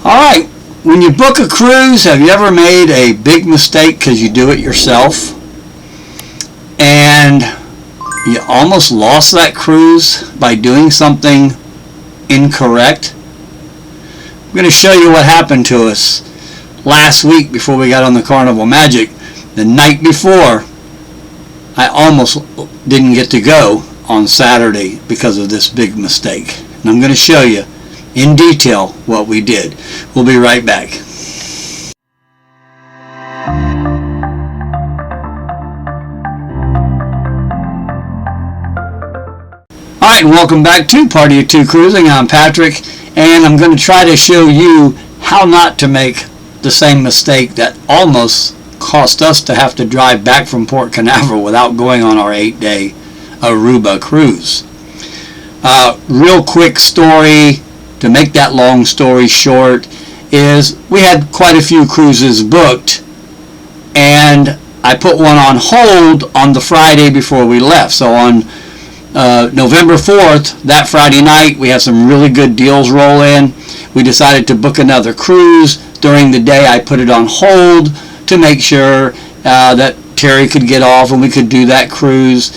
Alright, when you book a cruise, have you ever made a big mistake because you do it yourself? And you almost lost that cruise by doing something incorrect? I'm going to show you what happened to us last week before we got on the Carnival Magic. The night before, I almost didn't get to go on Saturday because of this big mistake. And I'm going to show you in detail what we did. We'll be right back. Alright, and welcome back to Party of Two Cruising. I'm Patrick, and I'm going to try to show you how not to make the same mistake that almost cost us to have to drive back from Port Canaveral without going on our 8-day Aruba cruise. Real quick story, to make that long story short, is we had quite a few cruises booked, and I put one on hold on the Friday before we left. So on November 4th, that Friday night, we had some really good deals roll in. We decided to book another cruise. During the day, I put it on hold to make sure that Terry could get off and we could do that cruise.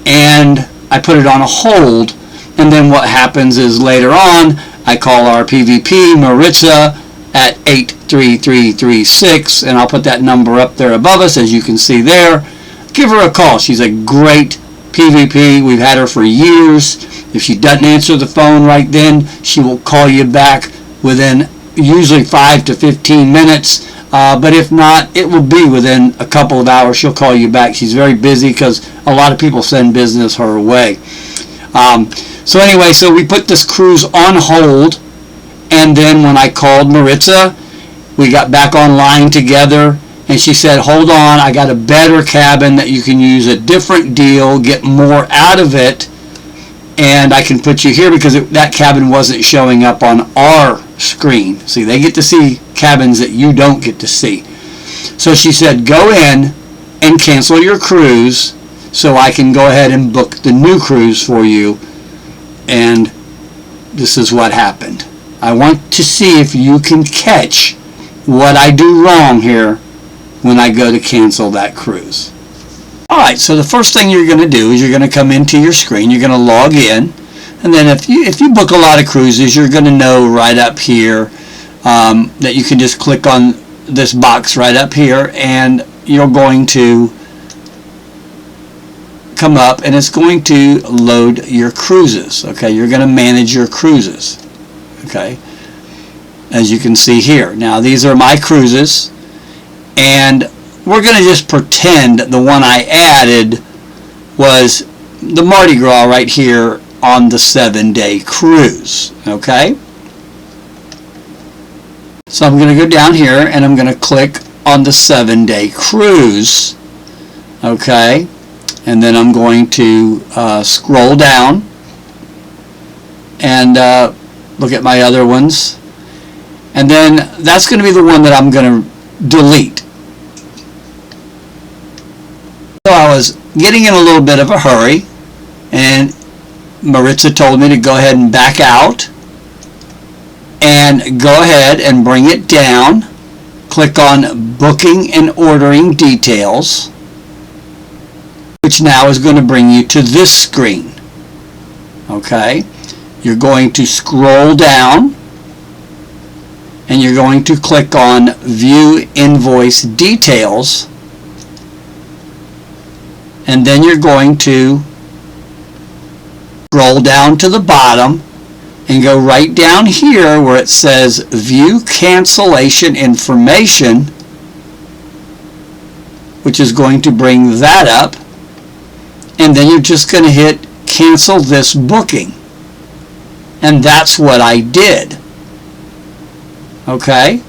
And I put it on a hold. And then what happens is later on, I call our PVP, Maritza, at 83336, and I'll put that number up there above us, as you can see there. Give her a call. She's a great PVP. We've had her for years. If she doesn't answer the phone right then, she will call you back within usually 5 to 15 minutes. But if not, it will be within a couple of hours. She'll call you back. She's very busy because a lot of people send business her way. So anyway, so we put this cruise on hold, and then when I called Maritza, we got back online together, and she said, hold on, I got a better cabin that you can use, a different deal, get more out of it, and I can put you here because that cabin wasn't showing up on our screen. See, they get to see cabins that you don't get to see. So she said, go in and cancel your cruise so I can go ahead and book the new cruise for you. And this is what happened. I want to see if you can catch what I do wrong here when I go to cancel that cruise. Alright, so the first thing you're going to do is you're going to come into your screen, you're going to log in, and then if you book a lot of cruises, you're going to know right up here that you can just click on this box right up here, and you're going to come up and it's going to load your cruises. Okay, you're going to manage your cruises. Okay, as you can see here. Now these are my cruises, and we're going to just pretend the one I added was the Mardi Gras right here on the 7-day cruise. Okay, so I'm going to go down here and I'm going to click on the 7-day cruise. Okay, and then I'm going to scroll down and look at my other ones, and then that's going to be the one that I'm going to delete. So I was getting in a little bit of a hurry, and Maritza told me to go ahead and back out and go ahead and bring it down. Click on Booking and Ordering Details, which now is going to bring you to this screen. Okay, you're going to scroll down and you're going to click on View Invoice Details, and then you're going to scroll down to the bottom and go right down here where it says View Cancellation Information, which is going to bring that up. And then you're just going to hit cancel this booking. And that's what I did. Okay.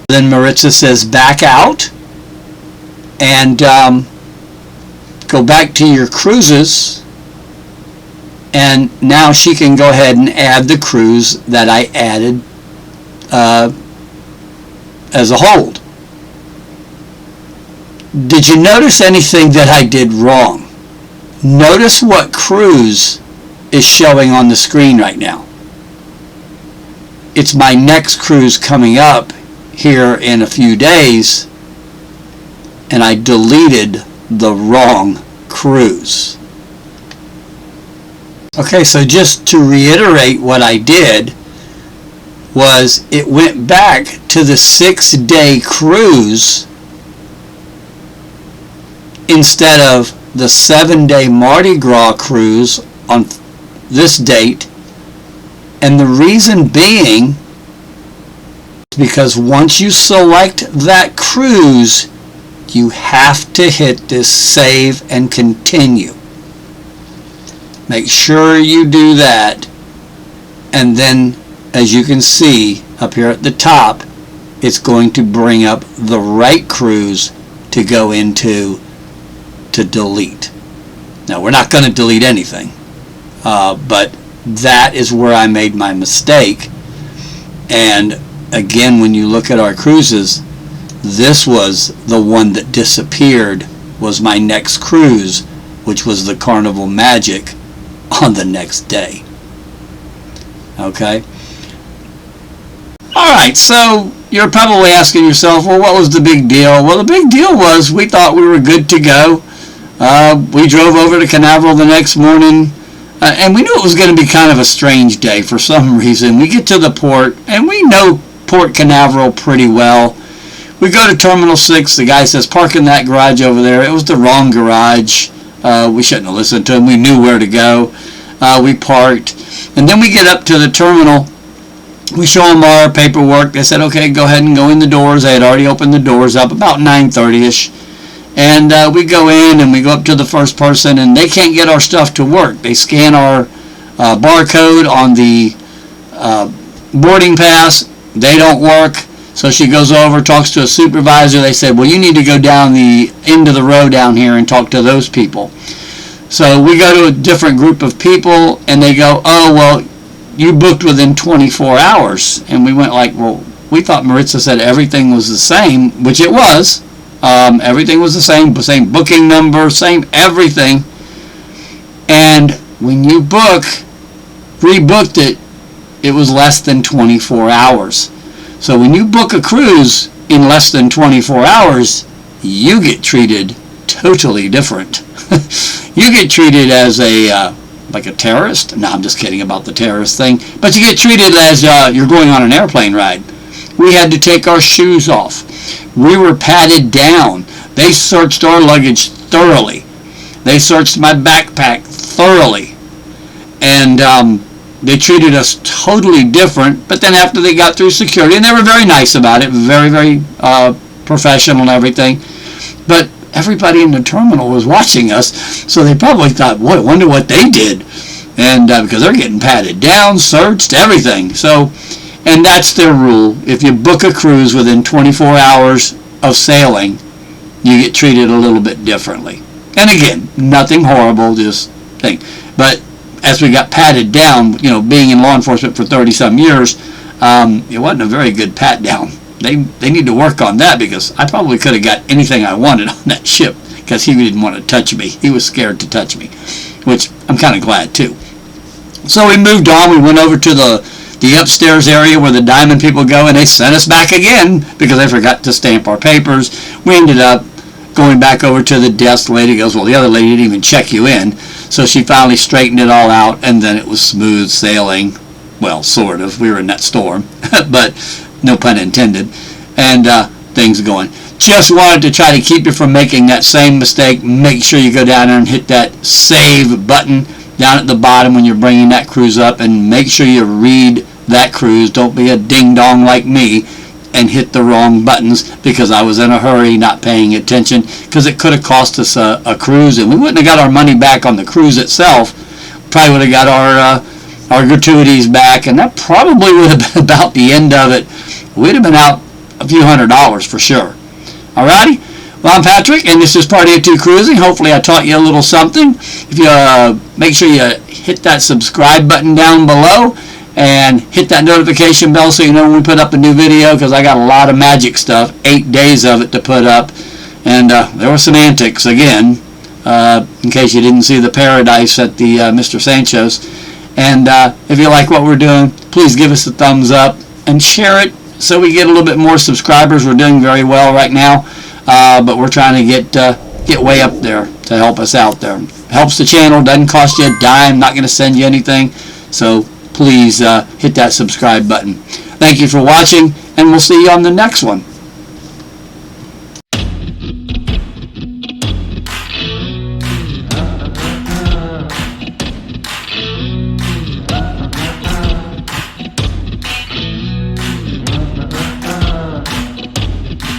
Then Maritza says back out. And go back to your cruises. And now she can go ahead and add the cruise that I added as a hold. Did you notice anything that I did wrong? Notice what cruise is showing on the screen right now. it's my next cruise coming up here in a few days, and I deleted the wrong cruise. Okay, so just to reiterate, what I did was it went back to the 6-day cruise instead of the 7-day Mardi Gras cruise on this date. And the reason being is because once you select that cruise, you have to hit this save and continue. Make sure you do that, and then as you can see up here at the top, it's going to bring up the right cruise to go into to delete. Now, we're not going to delete anything, but that is where I made my mistake. And again, when you look at our cruises, this was the one that disappeared, was my next cruise, which was the Carnival Magic on the next day. Okay? Alright, so you're probably asking yourself, well, what was the big deal? Well, the big deal was we thought we were good to go. We drove over to Carnival the next morning, and we knew it was going to be kind of a strange day for some reason. We get to the port, and we know Port Canaveral pretty well. We go to Terminal 6. The guy says, park in that garage over there. It was the wrong garage. We shouldn't have listened to him. We knew where to go. We parked. And then we get up to the terminal. We show them our paperwork. They said, okay, go ahead and go in the doors. They had already opened the doors up about 9:30ish. And we go in and we go up to the first person, and they can't get our stuff to work. They scan our barcode on the boarding pass. They don't work. So she goes over, talks to a supervisor. They said, well, you need to go down the end of the row down here and talk to those people. So we go to a different group of people, and they go, oh, well, you booked within 24 hours. And we went like, well, we thought Maritza said everything was the same, which it was. Everything was the same booking number, same everything. And when you rebooked it, it was less than 24 hours. So when you book a cruise in less than 24 hours, you get treated totally different. You get treated as like a terrorist. No, I'm just kidding about the terrorist thing. But you get treated as you're going on an airplane ride. We had to take our shoes off. We were patted down. They searched our luggage thoroughly. They searched my backpack thoroughly. And they treated us totally different. But then after they got through security, and they were very nice about it, very, very professional and everything. But everybody in the terminal was watching us, so they probably thought, boy, I wonder what they did. And because they're getting patted down, searched, everything. So, and that's their rule. If you book a cruise within 24 hours of sailing, you get treated a little bit differently. And again, nothing horrible, just thing. But as we got patted down, you know, being in law enforcement for 30-some years, it wasn't a very good pat down. They need to work on that, because I probably could have got anything I wanted on that ship, because he didn't want to touch me. He was scared to touch me, which I'm kind of glad too. So we moved on. We went over to the upstairs area where the diamond people go, and they sent us back again because they forgot to stamp our papers. We ended up going back over to the desk. The lady goes, well, the other lady didn't even check you in. So she finally straightened it all out, and then it was smooth sailing. Well, sort of. We were in that storm, but no pun intended. And things going. Just wanted to try to keep you from making that same mistake. Make sure you go down there and hit that save button down at the bottom when you're bringing that cruise up, and make sure you read that cruise. Don't be a ding-dong like me and hit the wrong buttons, because I was in a hurry, not paying attention, because it could have cost us a cruise, and we wouldn't have got our money back on the cruise itself. Probably would have got our gratuities back, and that probably would have been about the end of it. We'd have been out a few $100s for sure. Alrighty? Well, I'm Patrick, and this is Party of Two Cruising. Hopefully I taught you a little something. If you make sure you hit that subscribe button down below, and hit that notification bell so you know when we put up a new video, because I got a lot of magic stuff, 8 days of it to put up. And there were some antics again, in case you didn't see the paradise at the Mr. Sancho's. And if you like what we're doing, please give us a thumbs up and share it so we get a little bit more subscribers. We're doing very well right now, but we're trying to get way up there to help us out there. Helps the channel, doesn't cost you a dime, not going to send you anything. So please hit that subscribe button. Thank you for watching, and we'll see you on the next one.